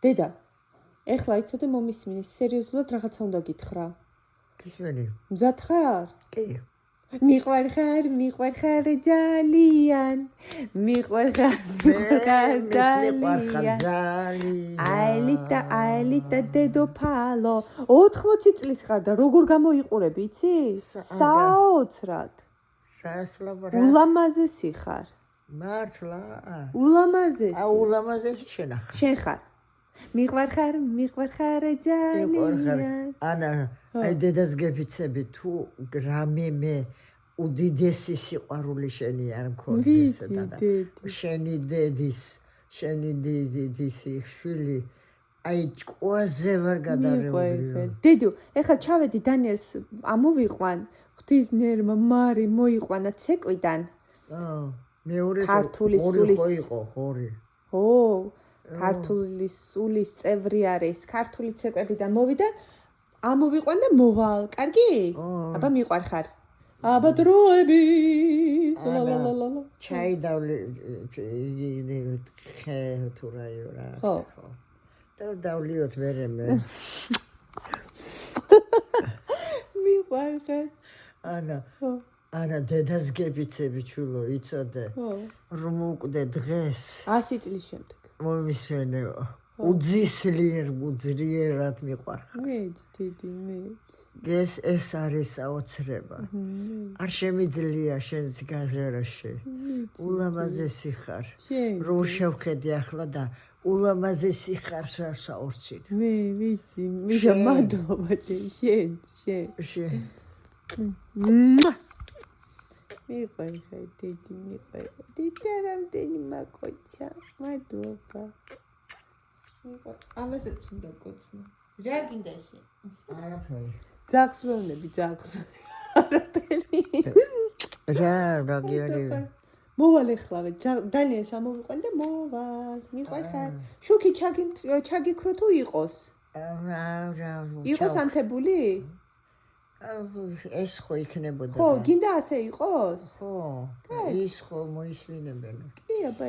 დედა, ეხლა იცოდე მომისმინე, სერიოზულად რაღაცა უნდა გითხრა. გისმენი. მზად ხარ? კი. მიყვარ ხარ ძალიან. მიყვარ ხარ ძალიან. აილიტა დედოფალო. 80 წლის ხარ და როგორ გამოიყურები, იცი? საოცრად. რას ლაპარაკობ? ულამაზესი ხარ. მართლა? ულამაზესი. ულამაზესი შენ ხარ. შენ ხარ. მიყვარ ხარ ძალიან. ანა, აი დედას გეფიცები თუ რამე მე უდიდესი სიყვარული შენი არ მქონდეს და შენი დედის შვილი აი ჭკუაზე ვერ გადარეული. დედო, ეხლა ჩავედი დანიელს ამოვიყვან, ღვთისნერმა მარი მოიყვანა ცეკვიდან. მეორე ქართული სულის იყო ხორი. ქართული სულის წევრი არის. ქართული ცეკვებიდან მოვიდა, ამოვიყვან და მოვალ. კარგი? აბა მიყვარ ხარ. აბა დროები. ჩაი დავლი ხე თუ რაიო რა. ხო. და დავლიოთ მერე მე. მიყვარ ხარ. ანა დედას გეფიცები ჩულო იცოდე. რომ უკვე დღეს 100 წლის შემდეგ. მომისმენე უძისლიერად მიყვარ ხარ. მე. ეს არის საოცრება. არ შემიძლია შენს გაზერაში. ულამაზესი ხარ. რო შევხედი ახლა და ულამაზესი ხარ საოცრად. მე ვიცი, მიშა მადლობა შენ. მიყვარ ხარ დედი, მიყვარ. დედარამდენი მაკოცა. მადლობა. მიყვარ. ამასაც უნდა გკოცნო. რა გინდა შენ? არაფერი. ძაღს ვეუბნები, ძაღს. არაფერი. რა გიორგი. მოვალ ეხლავე, დანიელს ამოვიყვან და მოვალ. მიყვარ ხარ. შუქი ჩაგიქრო თუ იყოს? იყოს ანთებული? ეს ხო იქნებოდა. ხო, გინდა ასე იყოს? ხო. ის ხო მოისმინებენ. კი, აბა.